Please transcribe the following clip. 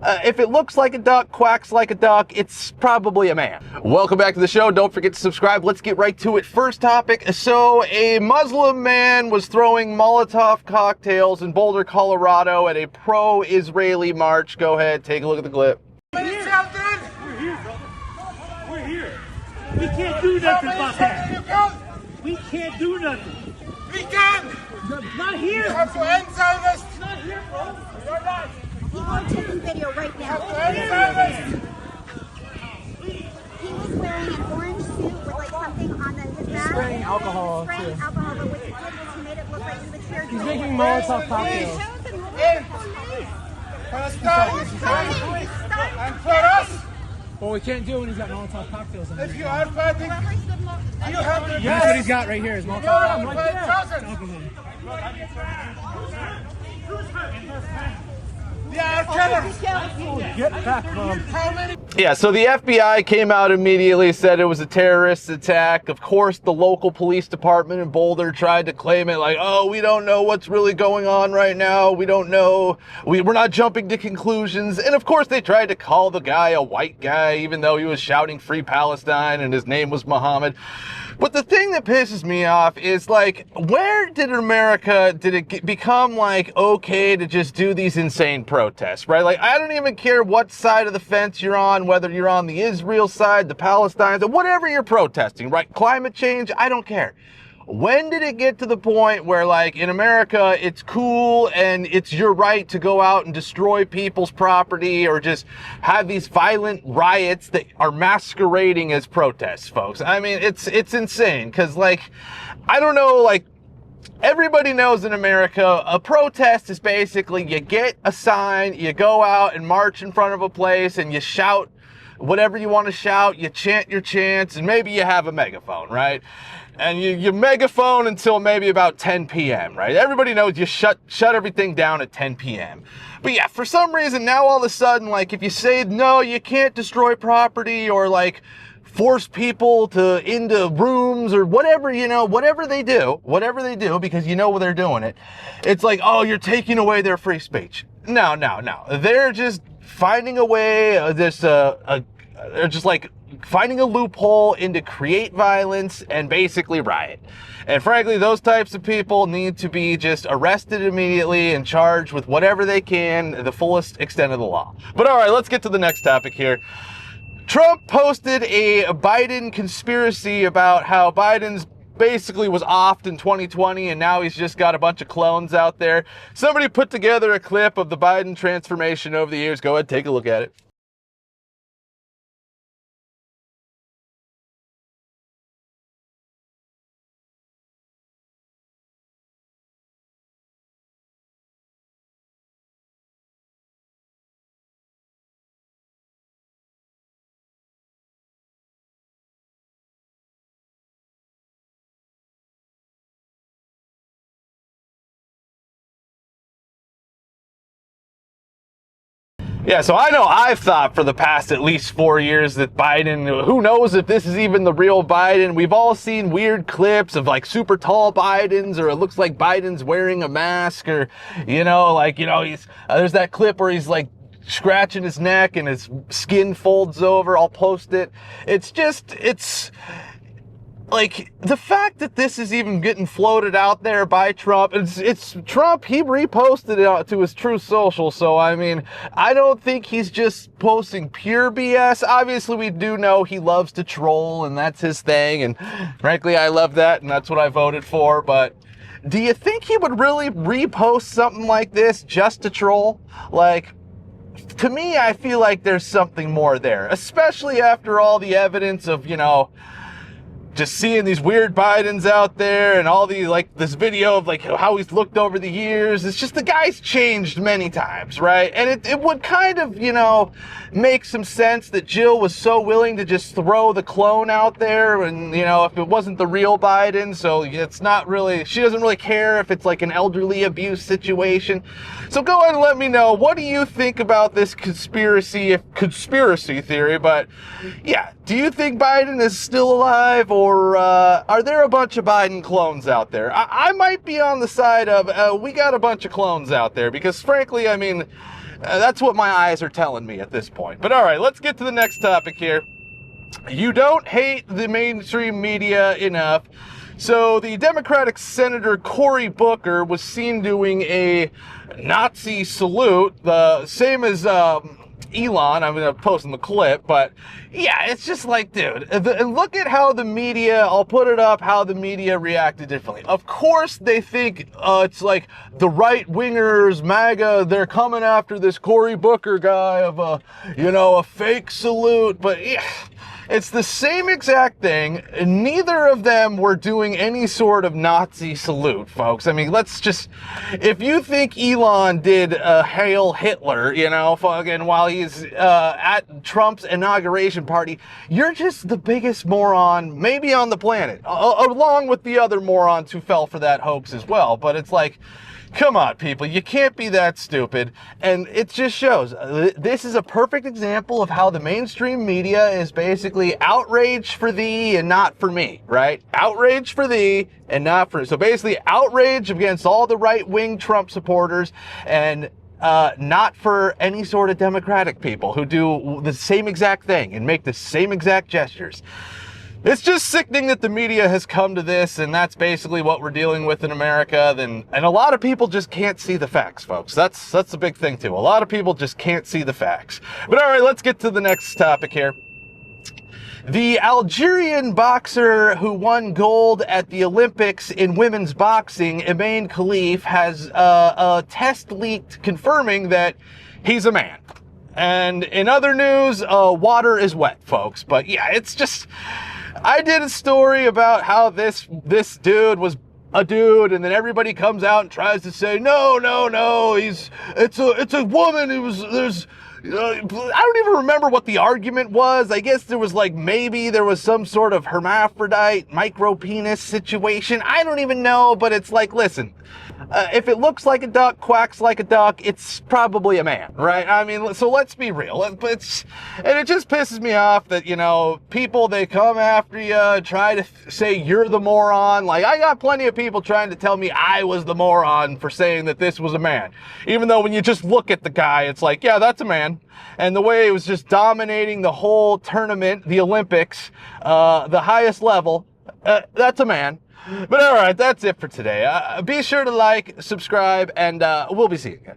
If it looks like a duck, quacks like a duck, it's probably a man. Welcome back to the show. Don't forget to subscribe. Let's get right to it. First topic. So a Muslim man was throwing Molotov cocktails in Boulder, Colorado at a pro-Israeli march. Go ahead, take a look at the clip. We're here, brother. We're here. We can't do nothing about that. We can't do nothing. We can! Not here. You have to end Zionist! Not here, bro. You're not! People are taking video right You have now. to end Zionist! He was wearing an orange suit with like something on his back. Spraying alcohol, Spraying too. alcohol, but what he did was he made it look like he was here. He's making Molotov cocktails. Palestine and for us, Well, we can't do it when he's got Molotov cocktails in if there. you are fighting, you have to That's what he's got right here, is Molotov cocktails. They are killers. Get back, Mom. How many? Yeah, so the FBI came out immediately, said it was a terrorist attack. Of course, the local police department in Boulder tried to claim it like, oh, we don't know what's really going on right now. We don't know. We're not jumping to conclusions. And of course, they tried to call the guy a white guy, even though he was shouting Free Palestine and his name was Muhammad. But the thing that pisses me off is, like, where did it become, like, okay to just do these insane protests, right? Like, I don't even care what side of the fence you're on, whether you're on the Israel side, the Palestine side, whatever you're protesting, right? Climate change, I don't care. When did it get to the point where, like, in America, it's cool and it's your right to go out and destroy people's property or just have these violent riots that are masquerading as protests, folks? I mean, it's insane because, like, I don't know, like, everybody knows in America, a protest is basically you get a sign, you go out and march in front of a place and you shout whatever you want to shout, you chant your chants, and maybe you have a megaphone, right? And you megaphone until maybe about 10 p.m., right? Everybody knows you shut everything down at 10 p.m. But yeah, for some reason now all of a sudden, like, if you say, no, you can't destroy property or, like, force people into rooms or whatever, you know, whatever they do, because you know they're doing it, it's like, oh, you're taking away their free speech. No. They're just finding a way, they're just like finding a loophole and to create violence and basically riot. And frankly, those types of people need to be just arrested immediately and charged with whatever they can, the fullest extent of the law. But all right, let's get to the next topic here. Trump posted a Biden conspiracy about how Biden's basically was offed in 2020 and now he's just got a bunch of clones out there. Somebody put together a clip of the Biden transformation over the years. Go ahead, take a look at it. Yeah, so I know I've thought for the past at least 4 years that Biden, who knows if this is even the real Biden. We've all seen weird clips of, like, super tall Bidens, or it looks like Biden's wearing a mask, or, you know, like, you know, there's that clip where he's, like, scratching his neck and his skin folds over. I'll post it. It's like, the fact that this is even getting floated out there by Trump, it's Trump, he reposted it out to his Truth Social, so I mean, I don't think he's just posting pure BS. Obviously, we do know he loves to troll, and that's his thing, and frankly, I love that, and that's what I voted for, but do you think he would really repost something like this just to troll? Like, to me, I feel like there's something more there, especially after all the evidence of, you know, just seeing these weird Bidens out there and all the, like, this video of, like, how he's looked over the years. It's just the guy's changed many times, right? And it would kind of, you know, make some sense that Jill was so willing to just throw the clone out there and, you know, if it wasn't the real Biden, so it's not really, she doesn't really care if it's like an elderly abuse situation. So go ahead and let me know, what do you think about this conspiracy theory? But yeah, do you think Biden is still alive, or are there a bunch of Biden clones out there? I might be on the side of we got a bunch of clones out there, because frankly, I mean, That's what my eyes are telling me at this point. But all right, let's get to the next topic here. You don't hate the mainstream media enough. So the Democratic Senator Cory Booker was seen doing a Nazi salute, the same as Elon. I'm going to post in the clip, but yeah, it's just like, dude, look at how the media, I'll put it up, how the media reacted differently. Of course, they think it's like the right-wingers, MAGA, they're coming after this Cory Booker guy of a fake salute, but yeah. It's the same exact thing. Neither of them were doing any sort of Nazi salute, folks. I mean, if you think Elon did a Hail Hitler, fucking while he's at Trump's inauguration party, you're just the biggest moron maybe on the planet, along with the other morons who fell for that hoax as well. But it's like, come on, people, you can't be that stupid. And it just shows. This is a perfect example of how the mainstream media is basically outrage for thee and not for me, right? Outrage for thee and not for... So basically outrage against all the right-wing Trump supporters and not for any sort of Democratic people who do the same exact thing and make the same exact gestures. It's just sickening that the media has come to this, and that's basically what we're dealing with in America. And a lot of people just can't see the facts, folks. That's the big thing, too. A lot of people just can't see the facts. But all right, let's get to the next topic here. The Algerian boxer who won gold at the Olympics in women's boxing, Imane Khelif, has a test leaked confirming that he's a man. And in other news, water is wet, folks. But yeah, it's just... I did a story about how this dude was a dude, and then everybody comes out and tries to say, no, it's a woman. I don't even remember what the argument was. I guess there was maybe there was some sort of hermaphrodite micro penis situation. I don't even know, but it's like, listen, if it looks like a duck, quacks like a duck, it's probably a man, right? I mean, so let's be real. And it just pisses me off that, people, they come after you, try to say you're the moron. Like, I got plenty of people trying to tell me I was the moron for saying that this was a man. Even though when you just look at the guy, it's like, yeah, that's a man. And the way it was just dominating the whole tournament, the Olympics, the highest level, that's a man. But all right, that's it for today. Be sure to like, subscribe, and we'll be seeing you.